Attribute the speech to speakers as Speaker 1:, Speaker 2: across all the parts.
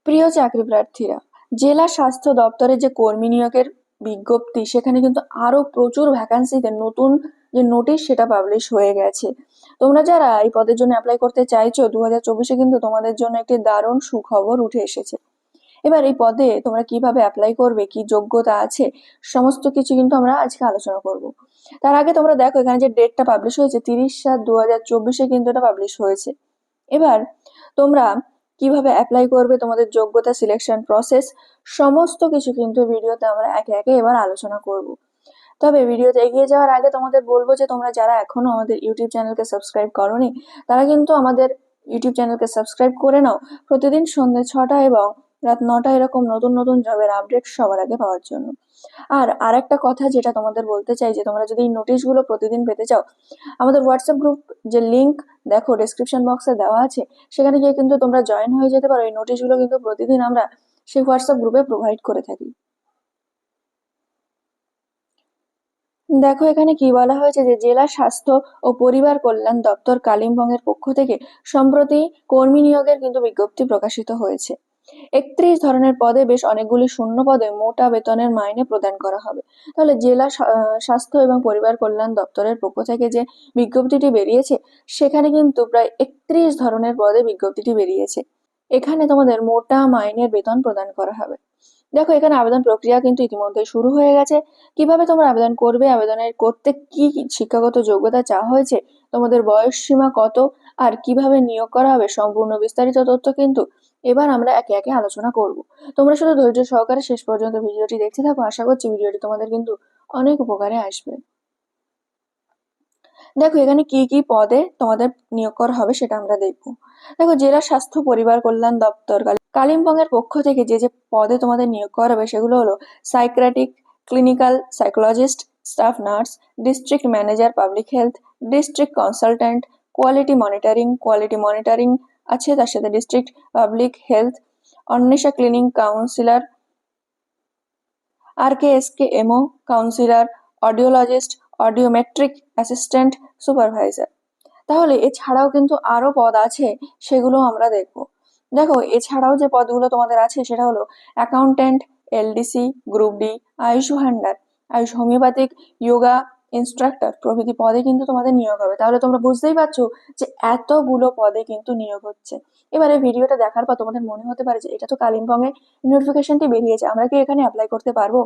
Speaker 1: প্রিয় চাকরি প্রার্থীরা, জেলা স্বাস্থ্য দপ্তরের যে কর্মী নিয়োগের বিজ্ঞপ্তি, সেখানে কিন্তু আরো প্রচুর ভ্যাকান্সিতে নতুন যে নোটিশ সেটা পাবলিশ হয়ে গেছে। তোমরা যারা এই পদের জন্য অ্যাপ্লাই করতে চাইছো, 2024-এ কিন্তু তোমাদের জন্য একটি দারুণ সুখবর উঠে এসেছে। এবার এই পদে তোমরা কিভাবে অ্যাপ্লাই করবে, কি যোগ্যতা আছে, সমস্ত কিছু কিন্তু আমরা আজকে আলোচনা করব। তার আগে তোমরা দেখো এখানে যে ডেটটা পাবলিশ হয়েছে, 30/7/2024-এ কিন্তু এটা পাবলিশ হয়েছে। এবার তোমরা কিভাবে অ্যাপ্লাই করবে, তোমাদের যোগ্যতা, সিলেকশন প্রসেস, সমস্ত কিছু কিন্তু ভিডিওতে আমরা একে একে এবার আলোচনা করব। তবে ভিডিওতে এগিয়ে যাওয়ার আগে তোমাদের বলবো যে তোমরা যারা এখনো আমাদের ইউটিউব চ্যানেলকে সাবস্ক্রাইব করোনি, তারা কিন্তু আমাদের ইউটিউব চ্যানেলকে সাবস্ক্রাইব করে নাও, প্রতিদিন সন্ধ্যে 6টা এবং রাত 9টা এরকম নতুন নতুন জবের আপডেট সবার আগে পাওয়ার জন্য। আর আরেকটা কথা যেটা তোমাদের বলতে চাই, যে তোমরা যদি এই নোটিশগুলো প্রতিদিন পেতে চাও, আমাদের হোয়াটসঅ্যাপ গ্রুপ যে লিংক দেখো ডেসক্রিপশন বক্সে দেওয়া আছে, সেখানে গিয়ে কিন্তু তোমরা জয়েন হয়ে যেতে পারো। এই নোটিশগুলো কিন্তু প্রতিদিন আমরা সেই হোয়াটসঅ্যাপ গ্রুপে প্রোভাইড করে থাকি। দেখো এখানে কি বলা হয়েছে, যে জেলা স্বাস্থ্য ও পরিবার কল্যাণ দপ্তর কালিম্পংয়ের পক্ষ থেকে সম্প্রতি কর্মী নিয়োগের কিন্তু বিজ্ঞপ্তি প্রকাশিত হয়েছে। 31 ধরনের পদে বেশ অনেকগুলি শূন্য পদে মোটা বেতনের মাইনে প্রদান করা হবে। তাহলে জেলা স্বাস্থ্য এবং পরিবার কল্যাণ দপ্তরের পক্ষ থেকে যে বিজ্ঞপ্তিটি বেরিয়েছে, সেখানে কিন্তু প্রায় 31 ধরনের পদে বিজ্ঞপ্তিটি বেরিয়েছে। এখানে তোমাদের মোটা মাইনের বেতন প্রদান করা হবে। দেখো এখানে আবেদন প্রক্রিয়া কিন্তু ইতিমধ্যে শুরু হয়ে গেছে। কিভাবে তোমরা আবেদন করবে, আবেদনের করতে কি কি শিক্ষাগত যোগ্যতা চাওয়া হয়েছে, তোমাদের বয়স সীমা কত, আর কিভাবে নিয়োগ করা হবে, সম্পূর্ণ বিস্তারিত তথ্য কিন্তু এবার আমরা একে একে আলোচনা করব। তোমরা শুধু ধৈর্য সহকারে শেষ পর্যন্ত ভিডিওটি দেখতে থাকো। আশা করছি ভিডিওটি তোমাদের কিন্তু অনেক উপকারে আসবে। দেখো এখানে কি কি পদে তোমাদের নিয়োগ করা হবে সেটা আমরা দেখবো। দেখো জেলা স্বাস্থ্য পরিবার কল্যাণ দপ্তর কালিম্পং এর পক্ষ থেকে যে যে পদে তোমাদের নিয়োগ করা হবে, সেগুলো হলো psychiatric, clinical psychologist, staff nurse, district manager public health, district consultant, quality monitoring আছে, তার সাথে district public health Anwesha clinic councillor, RKSK MO councillor, audiologist, audiometric assistant, supervisor. তাহলে এছাড়াও কিন্তু আরো পদ আছে, সেগুলো আমরা দেখবো। দেখো এছাড়াও যে পদগুলো তোমাদের আছে, সেটা হলো accountant, LDC, group D, Ayush ভান্ডার, আয়ুষ হোমিওপ্যাথিক, যোগা ইনস্ট্রাক্টর প্রভৃতি পদে কিন্তু তোমাদের নিয়োগ হবে। তাহলে তোমরা বুঝতেই পারছো যে এতগুলো পদে কিন্তু নিয়োগ হচ্ছে। এবারে ভিডিওটা দেখার পর তোমাদের মনে হতে পারে যে এটা তো কালিম্পং এ নোটিফিকেশনটি বেরিয়েছে, আমরা কি এখানে অ্যাপ্লাই করতে পারবো?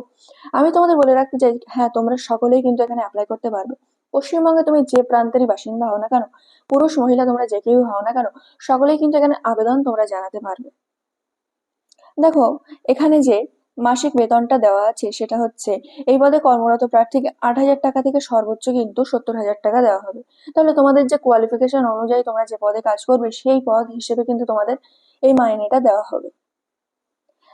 Speaker 1: আমি তোমাদের বলে রাখতে চাই, হ্যাঁ তোমরা সকলেই কিন্তু এখানে অ্যাপ্লাই করতে পারবে। পশ্চিমবঙ্গে তুমি যে প্রান্তেরই বাসিন্দা হও না কেন, পুরুষ মহিলা তোমরা যে কেউ হও না কেন, সকলেই কিন্তু এখানে আবেদন তোমরা জানাতে পারবে। দেখো এখানে যে মাসিক বেতনটা দেওয়া আছে, সেটা হচ্ছে এই পদে কর্মরত প্রার্থীকে 8,000 টাকা থেকে সর্বোচ্চ কিন্তু 70,000 টাকা দেওয়া হবে। তাহলে তোমাদের যে কোয়ালিফিকেশন অনুযায়ী তোমরা যে পদে কাজ করবে, সেই পদ হিসেবে কিন্তু তোমাদের এই মাইনেটা দেওয়া হবে।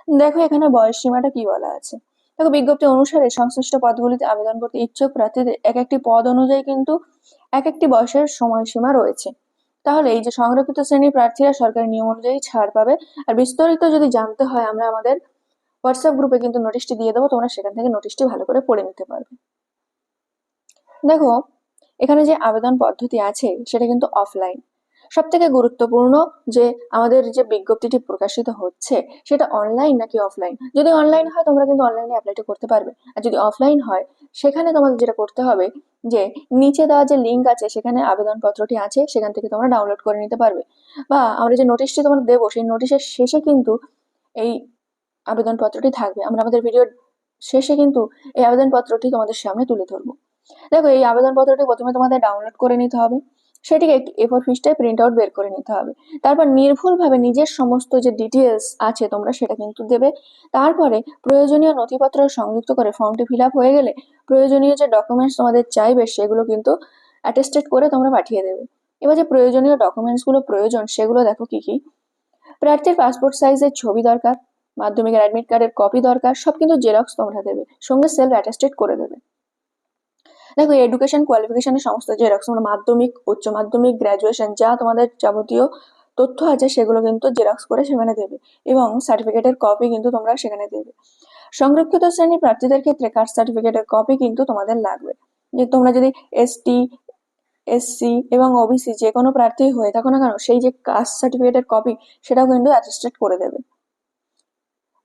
Speaker 1: দেখো এখানে বয়স সীমাটা কি বলা আছে। দেখো বিজ্ঞপ্তি অনুসারে সংশ্লিষ্ট পদগুলিতে আবেদন করতে ইচ্ছুক প্রার্থীদের এক একটি পদ অনুযায়ী কিন্তু এক একটি বয়সের সময়সীমা রয়েছে। তাহলে এই যে সংরক্ষিত শ্রেণীর প্রার্থীরা সরকারি নিয়ম অনুযায়ী ছাড় পাবে। আর বিস্তারিত যদি জানতে হয়, আমরা আমাদের হোয়াটসঅ্যাপ গ্রুপে কিন্তু নোটিশটি দিয়ে দেবো, তোমরা সেখান থেকে নোটিশটি ভালো করে পড়ে নিতে পারবে। দেখো এখানে যে আবেদন পদ্ধতি আছে, সেটা কিন্তু অফলাইন। সব থেকে গুরুত্বপূর্ণ যে আমাদের যে বিজ্ঞপ্তিটি প্রকাশিত হচ্ছে, সেটা অনলাইন নাকি অফলাইন। যদি অনলাইন হয় তোমরা কিন্তু অনলাইনে অ্যাপ্লাইটা করতে পারবে, আর যদি অফলাইন হয় সেখানে তোমাদের যেটা করতে হবে, যে নিচে দেওয়া যে লিঙ্ক আছে, সেখানে আবেদনপত্রটি আছে, সেখান থেকে তোমরা ডাউনলোড করে নিতে পারবে। বা আমরা যে নোটিশটি তোমাদের দেবো, সেই নোটিশের শেষে কিন্তু এই আবেদনপত্রটি থাকবে। আমরা আমাদের ভিডিওর শেষে কিন্তু এই আবেদনপত্রটি তোমাদের সামনে তুলে ধরবো। দেখো এই আবেদনপত্রটি প্রথমে তোমাদের ডাউনলোড করে নিতে হবে, সেটিকে একটি A4 পৃষ্ঠায় প্রিন্ট আউট বের করে নিতে হবে। তারপর নির্ভুলভাবে নিজের সমস্ত যে ডিটেলস আছে তোমরা সেটা কিন্তু দেবে। তারপরে প্রয়োজনীয় নথিপত্র সংযুক্ত করে ফর্মটি ফিল আপ হয়ে গেলে প্রয়োজনীয় যে ডকুমেন্টস তোমাদের চাইবে, সেগুলো কিন্তু অ্যাটেস্টেড করে তোমরা পাঠিয়ে দেবে। এবার যে প্রয়োজনীয় ডকুমেন্টস গুলো প্রয়োজন, সেগুলো দেখো কি কি। প্রার্থীর পাসপোর্ট সাইজের ছবি দরকার, মাধ্যমিকের অ্যাডমিট কার্ডের কপি দরকার, সব কিন্তু জেরক্স তোমরা দেবে, সঙ্গে সেলফ অ্যাটেস্টেড করে দেবে। দেখো এডুকেশন কোয়ালিফিকেশনের সমস্ত জেরক্স, তোমরা মাধ্যমিক, উচ্চ মাধ্যমিক, গ্রাজুয়েশন যা তোমাদের যাবতীয় তথ্য আছে, সেগুলো কিন্তু জেরক্স করে সেখানে দেবে, এবং সার্টিফিকেটের কপি কিন্তু তোমরা সেখানে দেবে। সংরক্ষিত শ্রেণীর প্রার্থীদের ক্ষেত্রে কাস্ট সার্টিফিকেটের কপি কিন্তু তোমাদের লাগবে। যে তোমরা যদি ST, SC এবং OBC যে কোনো প্রার্থী হয়ে থাকো না কেন, সেই যে কাস্ট সার্টিফিকেটের কপি সেটাও কিন্তু অ্যাটেস্টেড করে দেবে।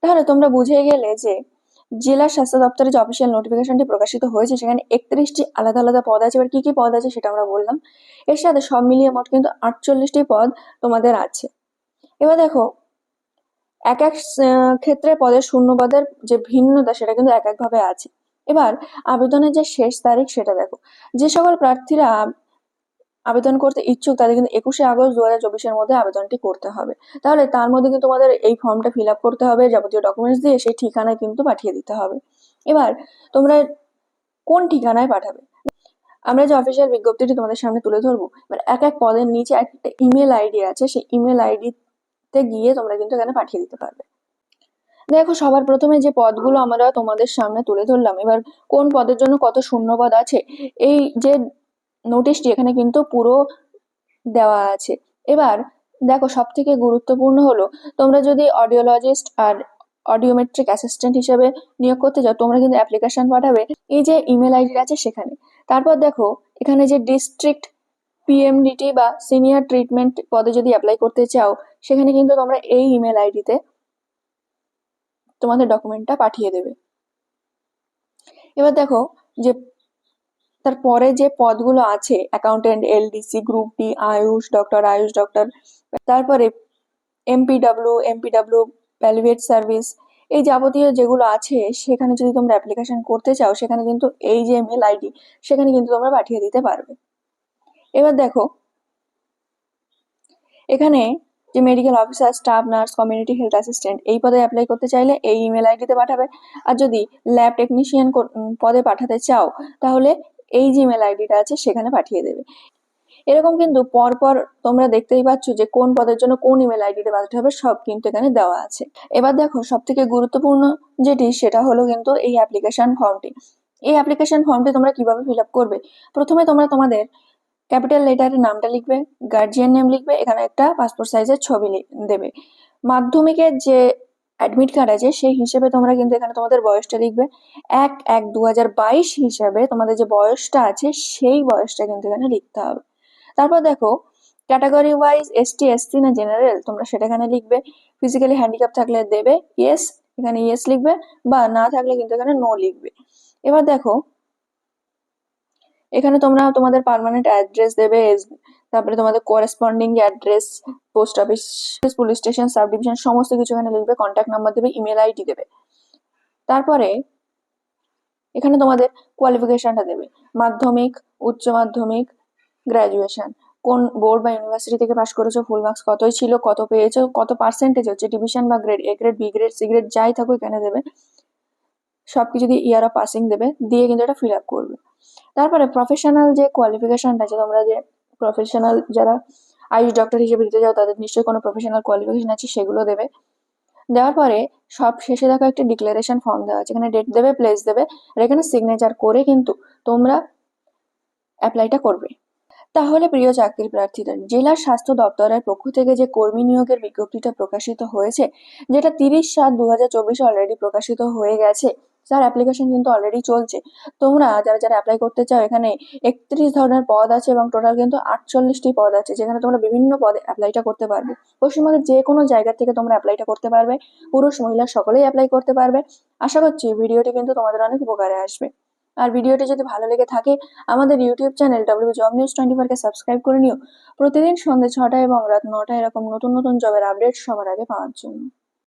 Speaker 1: তাহলে তোমরা বুঝে গেলে যে জেলা স্বাস্থ্য দপ্তরের যে অফিসিয়াল নোটিফিকেশনটি প্রকাশিত হয়েছে সেখানে 31টি আলাদা আলাদা পদ আছে। এবার কি কি পদ আছে সেটা আমরা বললাম। এর সাথে সব মিলিয়ে মোট কিন্তু 48টি পদ তোমাদের আছে। এবার দেখো এক এক ক্ষেত্রে পদের শূন্য পদের যে ভিন্নতা সেটা কিন্তু এক একভাবে আছে। এবার আবেদনের যে শেষ তারিখ সেটা দেখো। যে সকল প্রার্থীরা আবেদন করতে ইচ্ছুক তাদের কিন্তু 21শে আগস্ট 2024-এর মধ্যে আবেদনটি করতে হবে। তাহলে তার মধ্যে কিন্তু তোমাদের এই ফর্মটা ফিল আপ করতে হবে, যাবতীয় ডকুমেন্টস দিয়ে সেই ঠিকানায় কিন্তু পাঠিয়ে দিতে হবে। এবার তোমরা কোন ঠিকানায় পাঠাবে, আমরা যে অফিসিয়াল বিজ্ঞপ্তিটি তোমাদের সামনে তুলে ধরবো। এবার এক এক পদের নিচে একটা ইমেল আইডি আছে, সেই ইমেল আইডিতে গিয়ে তোমরা কিন্তু এখানে পাঠিয়ে দিতে পারবে। দেখো সবার প্রথমে যে পদগুলো আমরা তোমাদের সামনে তুলে ধরলাম, এবার কোন পদের জন্য কত শূন্য পদ আছে এই যে নোটিশটি এখানে কিন্তু পুরো দেওয়া আছে। এবার দেখো সব থেকে গুরুত্বপূর্ণ হলো তোমরা যদি অডিওলজিস্ট আর অডিওমেট্রিক অ্যাসিস্ট্যান্ট হিসেবে নিয়োগ করতে চাও তোমরা কিন্তু অ্যাপ্লিকেশন পাঠাবে এই যে ইমেল আইডি আছে সেখানে। তারপর দেখো এখানে যে ডিস্ট্রিক্ট পিএমডিটি বা সিনিয়র ট্রিটমেন্ট পদে যদি অ্যাপ্লাই করতে চাও সেখানে কিন্তু তোমরা এই ইমেল আইডিতে তোমাদের ডকুমেন্টটা পাঠিয়ে দেবে। এবার দেখো যে তারপরে যে পদগুলো আছে accountant, LDC, group D, Ayush doctor, তারপরে এমপিডব্লিউ প্যালিয়েটিভ সার্ভিস, এই যাবতীয় যেগুলো আছে সেখানে যদি তোমরা অ্যাপ্লিকেশন করতে চাও সেখানে কিন্তু এই যে মেল আইডি সেখানে কিন্তু তোমরা পাঠিয়ে দিতে পারবে। এবার দেখো এখানে যে medical officer, staff nurse, community health assistant এই পদে অ্যাপ্লাই করতে চাইলে এই ইমেল আইডিতে পাঠাবে। আর যদি ল্যাব টেকনিশিয়ান পদে পাঠাতে চাও তাহলে এই যে ইমেল আইডিটা আছে সেখানে পাঠিয়ে দেবে। এরকম কিন্তু পরপর তোমরা দেখতেই পাচ্ছ যে কোন পদের জন্য কোন ইমেল আইডিতে পাঠাতে হবে সব কিন্তু এখানে দেওয়া আছে। এবার দেখো সব থেকে গুরুত্বপূর্ণ যেটি সেটা হলো কিন্তু এই অ্যাপ্লিকেশন ফর্মটি। এই অ্যাপ্লিকেশন ফর্মটি তোমরা কিভাবে ফিল আপ করবে, প্রথমে তোমরা তোমাদের ক্যাপিটাল লেটারে নামটা লিখবে, গার্জিয়ান নেম লিখবে, এখানে একটা পাসপোর্ট সাইজের ছবি দেবে। মাধ্যমিকের যে অ্যাডমিট কার্ড আছে সেই হিসেবে তোমরা কিন্তু এখানে তোমাদের বয়সটা লিখবে। 1/1/2022 হিসাবে তোমাদের যে বয়সটা আছে সেই বয়সটা কিন্তু এখানে লিখতে হবে। তারপর দেখো ক্যাটাগরি ওয়াইজ এসটি, এসসি না জেনারেল তোমরা সেটা এখানে লিখবে। ফিজিক্যালি হ্যান্ডিক্যাপ থাকলে দেবে ইয়েস, এখানে ইয়েস লিখবে, বা না থাকলে কিন্তু এখানে নো লিখবে। এবার দেখো এখানে তোমরা তোমাদের পার্মানেন্ট অ্যাড্রেস দেবে, তারপরে তোমাদের corresponding address, post office, police station, sub division সমস্ত কিছু এখানে লিখবে, কন্ট্যাক্ট নাম্বার দেবে, ইমেল আইডি দেবে। তারপরে এখানে তোমাদের কোয়ালিফিকেশনটা দেবে, মাধ্যমিক, উচ্চ মাধ্যমিক, গ্রাজুয়েশন, কোন বোর্ড বা ইউনিভার্সিটি থেকে পাশ করেছো, ফুল মার্কস কতই ছিল, কত পেয়েছো, কত পার্সেন্টেজ হচ্ছে, ডিভিশন বা grade, A grade, B grade, C grade যাই থাকো এখানে দেবে। সবকিছু দিয়ে ইয়ার অফ পাসিং দেবে, দিয়ে কিন্তু এটা ফিল আপ করবে। তারপরে প্রফেশনাল যে কোয়ালিফিকেশনটা আছে, তোমরা যে প্রফেশনাল যারা আয়ুষ ডক্টর হিসেবে দিতে যাও তাদের নিশ্চয়ই কোনো প্রফেশনাল কোয়ালিফিকেশন আছে সেগুলো দেবে। দেওয়ার পরে সব শেষে দেখো একটা ডিক্লারেশন ফর্ম দেওয়া আছে, এখানে ডেট দেবে, প্লেস দেবে, আর এখানে সিগনেচার করে কিন্তু তোমরা অ্যাপ্লাইটা করবে। তাহলে প্রিয় চাকরি প্রার্থীরা, জেলার স্বাস্থ্য দপ্তরের পক্ষ থেকে যে কর্মী নিয়োগের বিজ্ঞপ্তিটা প্রকাশিত হয়েছে, যেটা 30/7/2024 অলরেডি প্রকাশিত হয়ে গেছে, যার অ্যাপ্লিকেশন কিন্তু অলরেডি চলছে। তোমরা যারা যারা অ্যাপ্লাই করতে চাও এখানে 31 ধরনের পদ আছে এবং টোটাল কিন্তু 48টি পদ আছে, যেখানে তোমরা বিভিন্ন পদে অ্যাপ্লাইটা করতে পারবে। পশ্চিমবঙ্গের যে কোনো জায়গা থেকে তোমরা অ্যাপ্লাইটা করতে পারবে, পুরুষ মহিলা সকলেই অ্যাপ্লাই করতে পারবে। আশা করছি ভিডিওটি কিন্তু তোমাদের অনেক উপকারে আসবে। আর ভিডিওটি যদি ভালো লেগে থাকে আমাদের ইউটিউব চ্যানেল WJobNews24 কে সাবস্ক্রাইব করে নিও প্রতিদিন সন্ধ্যে 6টা এবং রাত 9টায় এরকম নতুন নতুন জবের আপডেট সবার আগে পাওয়ার জন্য।